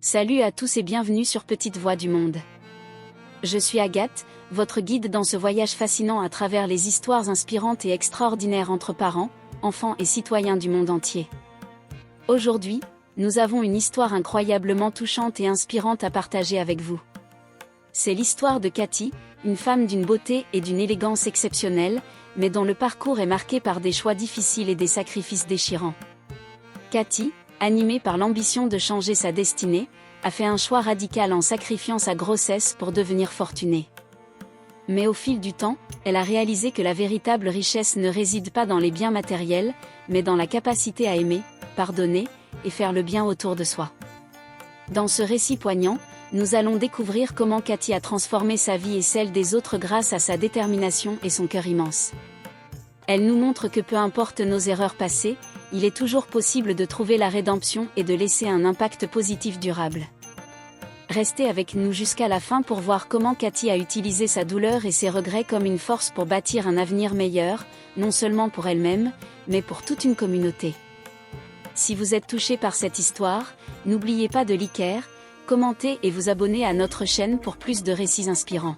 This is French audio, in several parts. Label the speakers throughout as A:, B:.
A: Salut à tous et bienvenue sur Petite Voix du Monde. Je suis Agathe, votre guide dans ce voyage fascinant à travers les histoires inspirantes et extraordinaires entre parents, enfants et citoyens du monde entier. Aujourd'hui, nous avons une histoire incroyablement touchante et inspirante à partager avec vous. C'est l'histoire de Cathy, une femme d'une beauté et d'une élégance exceptionnelle, mais dont le parcours est marqué par des choix difficiles et des sacrifices déchirants. Cathy, animée par l'ambition de changer sa destinée, a fait un choix radical en sacrifiant sa grossesse pour devenir fortunée. Mais au fil du temps, elle a réalisé que la véritable richesse ne réside pas dans les biens matériels, mais dans la capacité à aimer, pardonner, et faire le bien autour de soi. Dans ce récit poignant, nous allons découvrir comment Cathy a transformé sa vie et celle des autres grâce à sa détermination et son cœur immense. Elle nous montre que peu importe nos erreurs passées, il est toujours possible de trouver la rédemption et de laisser un impact positif durable. Restez avec nous jusqu'à la fin pour voir comment Cathy a utilisé sa douleur et ses regrets comme une force pour bâtir un avenir meilleur, non seulement pour elle-même, mais pour toute une communauté. Si vous êtes touché par cette histoire, n'oubliez pas de liker, commenter et vous abonner à notre chaîne pour plus de récits inspirants.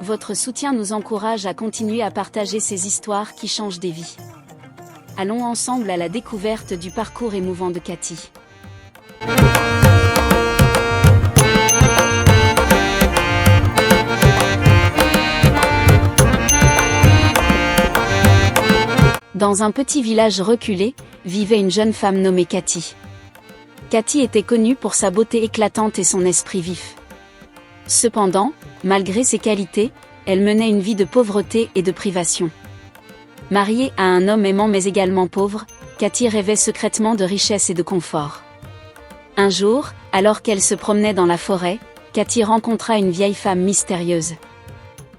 A: Votre soutien nous encourage à continuer à partager ces histoires qui changent des vies. Allons ensemble à la découverte du parcours émouvant de Cathy. Dans un petit village reculé, vivait une jeune femme nommée Cathy. Cathy était connue pour sa beauté éclatante et son esprit vif. Cependant, malgré ses qualités, elle menait une vie de pauvreté et de privation. Mariée à un homme aimant mais également pauvre, Cathy rêvait secrètement de richesse et de confort. Un jour, alors qu'elle se promenait dans la forêt, Cathy rencontra une vieille femme mystérieuse.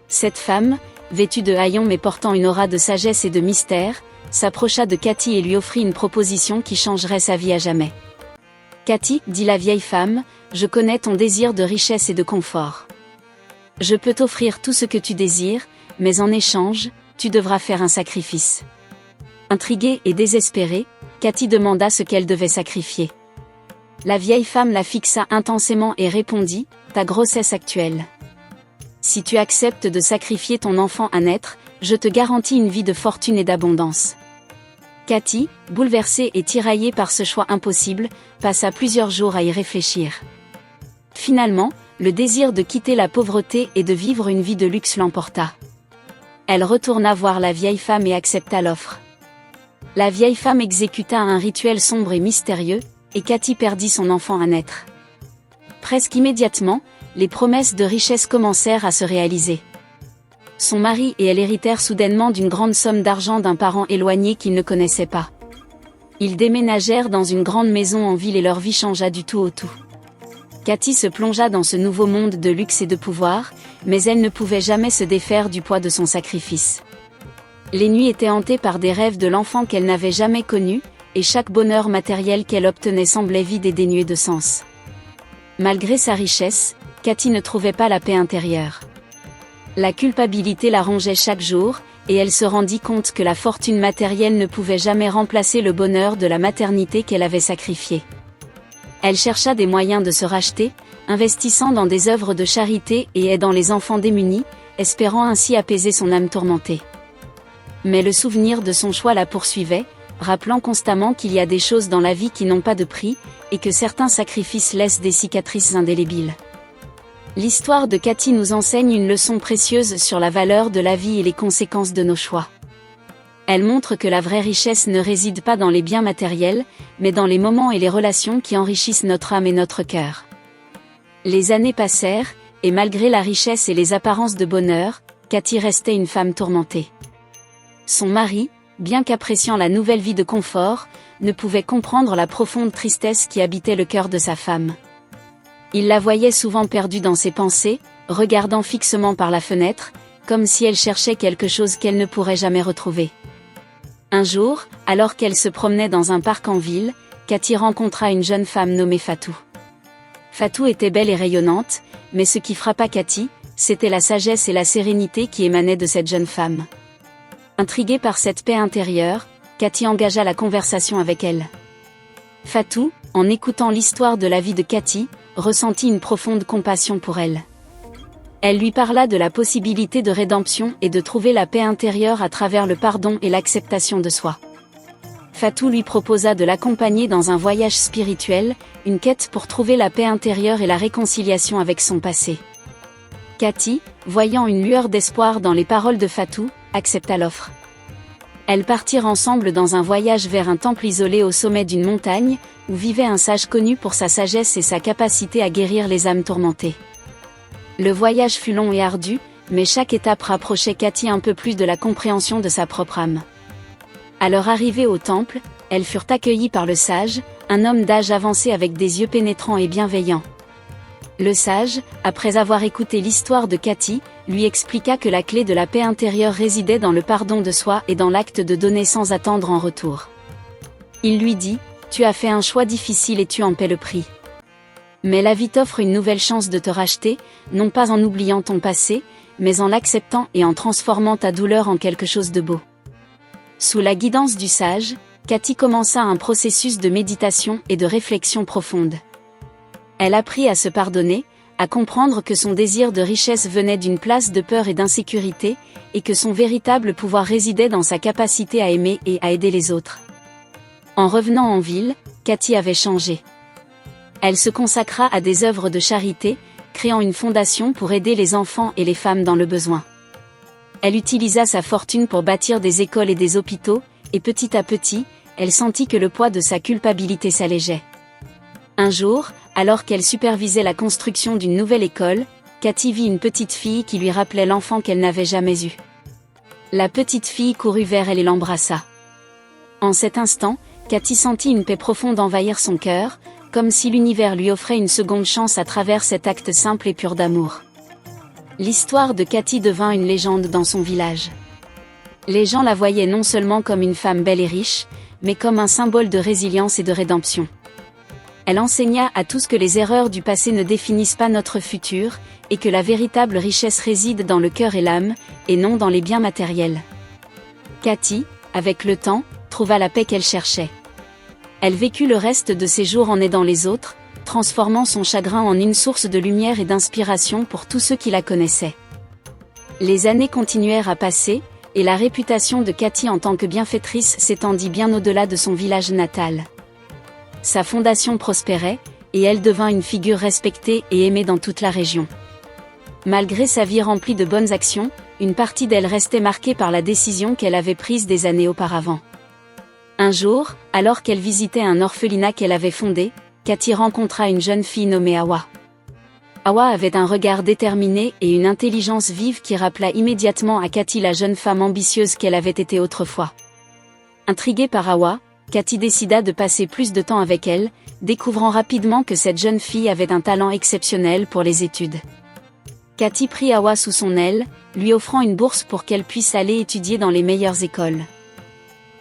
A: Cette femme, vêtue de haillons mais portant une aura de sagesse et de mystère, s'approcha de Cathy et lui offrit une proposition qui changerait sa vie à jamais. « Cathy, dit la vieille femme, je connais ton désir de richesse et de confort. Je peux t'offrir tout ce que tu désires, mais en échange, tu devras faire un sacrifice. » Intriguée et désespérée, Cathy demanda ce qu'elle devait sacrifier. La vieille femme la fixa intensément et répondit, « Ta grossesse actuelle. Si tu acceptes de sacrifier ton enfant à naître, je te garantis une vie de fortune et d'abondance. » Cathy, bouleversée et tiraillée par ce choix impossible, passa plusieurs jours à y réfléchir. Finalement, le désir de quitter la pauvreté et de vivre une vie de luxe l'emporta. Elle retourna voir la vieille femme et accepta l'offre. La vieille femme exécuta un rituel sombre et mystérieux, et Cathy perdit son enfant à naître. Presque immédiatement, les promesses de richesse commencèrent à se réaliser. Son mari et elle héritèrent soudainement d'une grande somme d'argent d'un parent éloigné qu'ils ne connaissaient pas. Ils déménagèrent dans une grande maison en ville et leur vie changea du tout au tout. Cathy se plongea dans ce nouveau monde de luxe et de pouvoir, mais elle ne pouvait jamais se défaire du poids de son sacrifice. Les nuits étaient hantées par des rêves de l'enfant qu'elle n'avait jamais connu, et chaque bonheur matériel qu'elle obtenait semblait vide et dénué de sens. Malgré sa richesse, Cathy ne trouvait pas la paix intérieure. La culpabilité la rongeait chaque jour, et elle se rendit compte que la fortune matérielle ne pouvait jamais remplacer le bonheur de la maternité qu'elle avait sacrifié. Elle chercha des moyens de se racheter, investissant dans des œuvres de charité et aidant les enfants démunis, espérant ainsi apaiser son âme tourmentée. Mais le souvenir de son choix la poursuivait, rappelant constamment qu'il y a des choses dans la vie qui n'ont pas de prix, et que certains sacrifices laissent des cicatrices indélébiles. L'histoire de Cathy nous enseigne une leçon précieuse sur la valeur de la vie et les conséquences de nos choix. Elle montre que la vraie richesse ne réside pas dans les biens matériels, mais dans les moments et les relations qui enrichissent notre âme et notre cœur. Les années passèrent, et malgré la richesse et les apparences de bonheur, Cathy restait une femme tourmentée. Son mari, bien qu'appréciant la nouvelle vie de confort, ne pouvait comprendre la profonde tristesse qui habitait le cœur de sa femme. Il la voyait souvent perdue dans ses pensées, regardant fixement par la fenêtre, comme si elle cherchait quelque chose qu'elle ne pourrait jamais retrouver. Un jour, alors qu'elle se promenait dans un parc en ville, Cathy rencontra une jeune femme nommée Fatou. Fatou était belle et rayonnante, mais ce qui frappa Cathy, c'était la sagesse et la sérénité qui émanaient de cette jeune femme. Intriguée par cette paix intérieure, Cathy engagea la conversation avec elle. Fatou, en écoutant l'histoire de la vie de Cathy, ressentit une profonde compassion pour elle. Elle lui parla de la possibilité de rédemption et de trouver la paix intérieure à travers le pardon et l'acceptation de soi. Fatou lui proposa de l'accompagner dans un voyage spirituel, une quête pour trouver la paix intérieure et la réconciliation avec son passé. Cathy, voyant une lueur d'espoir dans les paroles de Fatou, accepta l'offre. Elles partirent ensemble dans un voyage vers un temple isolé au sommet d'une montagne, où vivait un sage connu pour sa sagesse et sa capacité à guérir les âmes tourmentées. Le voyage fut long et ardu, mais chaque étape rapprochait Cathy un peu plus de la compréhension de sa propre âme. À leur arrivée au temple, elles furent accueillies par le sage, un homme d'âge avancé avec des yeux pénétrants et bienveillants. Le sage, après avoir écouté l'histoire de Cathy, lui expliqua que la clé de la paix intérieure résidait dans le pardon de soi et dans l'acte de donner sans attendre en retour. Il lui dit : « Tu as fait un choix difficile et tu en paies le prix. Mais la vie t'offre une nouvelle chance de te racheter, non pas en oubliant ton passé, mais en l'acceptant et en transformant ta douleur en quelque chose de beau. » Sous la guidance du sage, Cathy commença un processus de méditation et de réflexion profonde. Elle apprit à se pardonner, à comprendre que son désir de richesse venait d'une place de peur et d'insécurité, et que son véritable pouvoir résidait dans sa capacité à aimer et à aider les autres. En revenant en ville, Cathy avait changé. Elle se consacra à des œuvres de charité, créant une fondation pour aider les enfants et les femmes dans le besoin. Elle utilisa sa fortune pour bâtir des écoles et des hôpitaux, et petit à petit, elle sentit que le poids de sa culpabilité s'allégeait. Un jour, alors qu'elle supervisait la construction d'une nouvelle école, Cathy vit une petite fille qui lui rappelait l'enfant qu'elle n'avait jamais eu. La petite fille courut vers elle et l'embrassa. En cet instant, Cathy sentit une paix profonde envahir son cœur, comme si l'univers lui offrait une seconde chance à travers cet acte simple et pur d'amour. L'histoire de Cathy devint une légende dans son village. Les gens la voyaient non seulement comme une femme belle et riche, mais comme un symbole de résilience et de rédemption. Elle enseigna à tous que les erreurs du passé ne définissent pas notre futur, et que la véritable richesse réside dans le cœur et l'âme, et non dans les biens matériels. Cathy, avec le temps, trouva la paix qu'elle cherchait. Elle vécut le reste de ses jours en aidant les autres, transformant son chagrin en une source de lumière et d'inspiration pour tous ceux qui la connaissaient. Les années continuèrent à passer, et la réputation de Cathy en tant que bienfaitrice s'étendit bien au-delà de son village natal. Sa fondation prospérait, et elle devint une figure respectée et aimée dans toute la région. Malgré sa vie remplie de bonnes actions, une partie d'elle restait marquée par la décision qu'elle avait prise des années auparavant. Un jour, alors qu'elle visitait un orphelinat qu'elle avait fondé, Cathy rencontra une jeune fille nommée Awa. Awa avait un regard déterminé et une intelligence vive qui rappela immédiatement à Cathy la jeune femme ambitieuse qu'elle avait été autrefois. Intriguée par Awa, Cathy décida de passer plus de temps avec elle, découvrant rapidement que cette jeune fille avait un talent exceptionnel pour les études. Cathy prit Awa sous son aile, lui offrant une bourse pour qu'elle puisse aller étudier dans les meilleures écoles.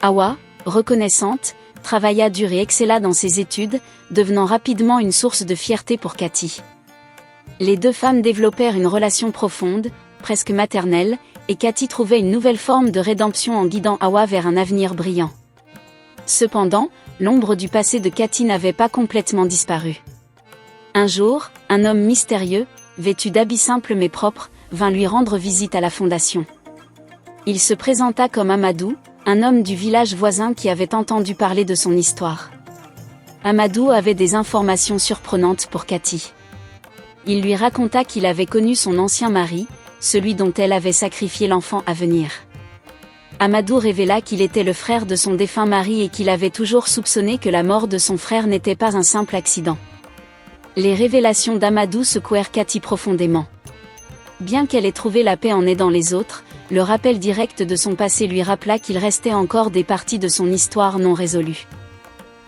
A: Awa, reconnaissante, travailla dur et excella dans ses études, devenant rapidement une source de fierté pour Cathy. Les deux femmes développèrent une relation profonde, presque maternelle, et Cathy trouvait une nouvelle forme de rédemption en guidant Awa vers un avenir brillant. Cependant, l'ombre du passé de Cathy n'avait pas complètement disparu. Un jour, un homme mystérieux, vêtu d'habits simples mais propres, vint lui rendre visite à la fondation. Il se présenta comme Amadou, un homme du village voisin qui avait entendu parler de son histoire. Amadou avait des informations surprenantes pour Cathy. Il lui raconta qu'il avait connu son ancien mari, celui dont elle avait sacrifié l'enfant à venir. Amadou révéla qu'il était le frère de son défunt mari et qu'il avait toujours soupçonné que la mort de son frère n'était pas un simple accident. Les révélations d'Amadou secouèrent Cathy profondément. Bien qu'elle ait trouvé la paix en aidant les autres, le rappel direct de son passé lui rappela qu'il restait encore des parties de son histoire non résolues.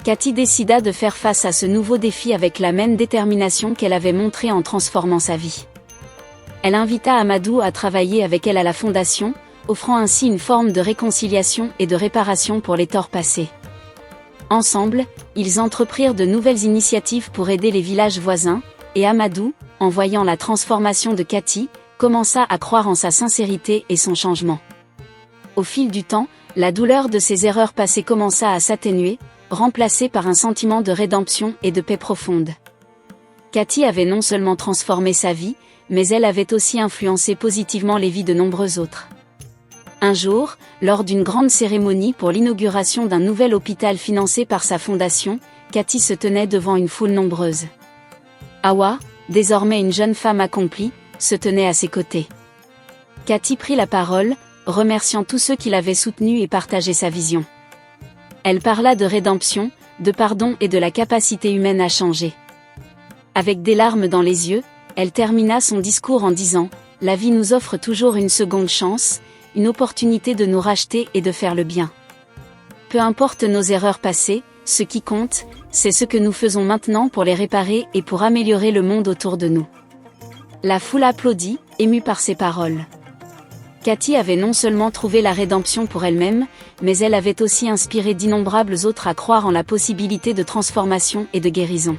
A: Cathy décida de faire face à ce nouveau défi avec la même détermination qu'elle avait montrée en transformant sa vie. Elle invita Amadou à travailler avec elle à la fondation, offrant ainsi une forme de réconciliation et de réparation pour les torts passés. Ensemble, ils entreprirent de nouvelles initiatives pour aider les villages voisins, et Amadou, en voyant la transformation de Cathy, commença à croire en sa sincérité et son changement. Au fil du temps, la douleur de ses erreurs passées commença à s'atténuer, remplacé par un sentiment de rédemption et de paix profonde. Cathy avait non seulement transformé sa vie, mais elle avait aussi influencé positivement les vies de nombreux autres. Un jour, lors d'une grande cérémonie pour l'inauguration d'un nouvel hôpital financé par sa fondation, Cathy se tenait devant une foule nombreuse. Hawa, désormais une jeune femme accomplie, se tenait à ses côtés. Cathy prit la parole, remerciant tous ceux qui l'avaient soutenue et partagé sa vision. Elle parla de rédemption, de pardon et de la capacité humaine à changer. Avec des larmes dans les yeux, elle termina son discours en disant « La vie nous offre toujours une seconde chance, une opportunité de nous racheter et de faire le bien. Peu importe nos erreurs passées, ce qui compte, c'est ce que nous faisons maintenant pour les réparer et pour améliorer le monde autour de nous. » La foule applaudit, émue par ces paroles. Cathy avait non seulement trouvé la rédemption pour elle-même, mais elle avait aussi inspiré d'innombrables autres à croire en la possibilité de transformation et de guérison.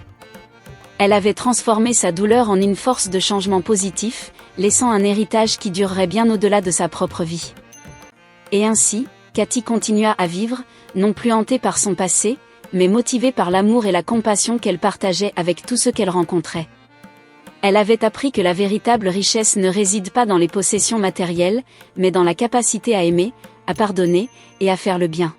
A: Elle avait transformé sa douleur en une force de changement positif, laissant un héritage qui durerait bien au-delà de sa propre vie. Et ainsi, Cathy continua à vivre, non plus hantée par son passé, mais motivée par l'amour et la compassion qu'elle partageait avec tous ceux qu'elle rencontrait. Elle avait appris que la véritable richesse ne réside pas dans les possessions matérielles, mais dans la capacité à aimer, à pardonner, et à faire le bien.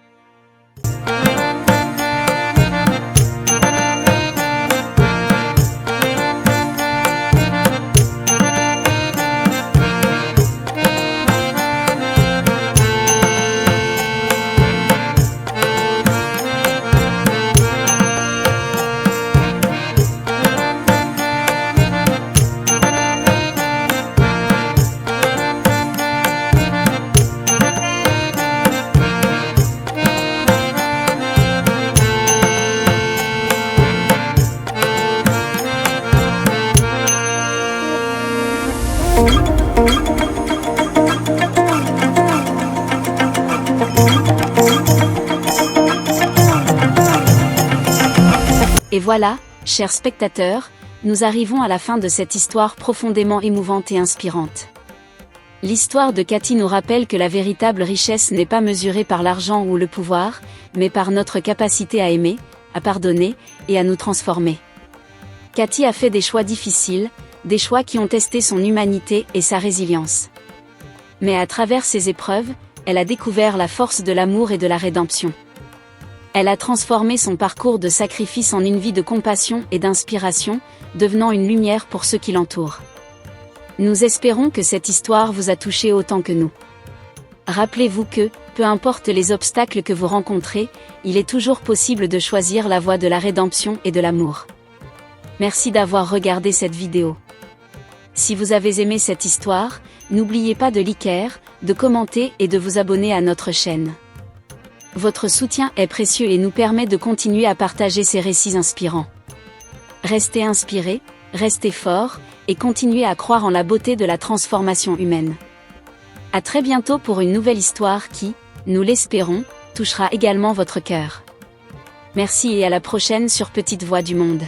A: Et voilà, chers spectateurs, nous arrivons à la fin de cette histoire profondément émouvante et inspirante. L'histoire de Cathy nous rappelle que la véritable richesse n'est pas mesurée par l'argent ou le pouvoir, mais par notre capacité à aimer, à pardonner, et à nous transformer. Cathy a fait des choix difficiles, des choix qui ont testé son humanité et sa résilience. Mais à travers ces épreuves, elle a découvert la force de l'amour et de la rédemption. Elle a transformé son parcours de sacrifice en une vie de compassion et d'inspiration, devenant une lumière pour ceux qui l'entourent. Nous espérons que cette histoire vous a touché autant que nous. Rappelez-vous que, peu importe les obstacles que vous rencontrez, il est toujours possible de choisir la voie de la rédemption et de l'amour. Merci d'avoir regardé cette vidéo. Si vous avez aimé cette histoire, n'oubliez pas de liker, de commenter et de vous abonner à notre chaîne. Votre soutien est précieux et nous permet de continuer à partager ces récits inspirants. Restez inspirés, restez forts, et continuez à croire en la beauté de la transformation humaine. À très bientôt pour une nouvelle histoire qui, nous l'espérons, touchera également votre cœur. Merci et à la prochaine sur Petite Voix du Monde.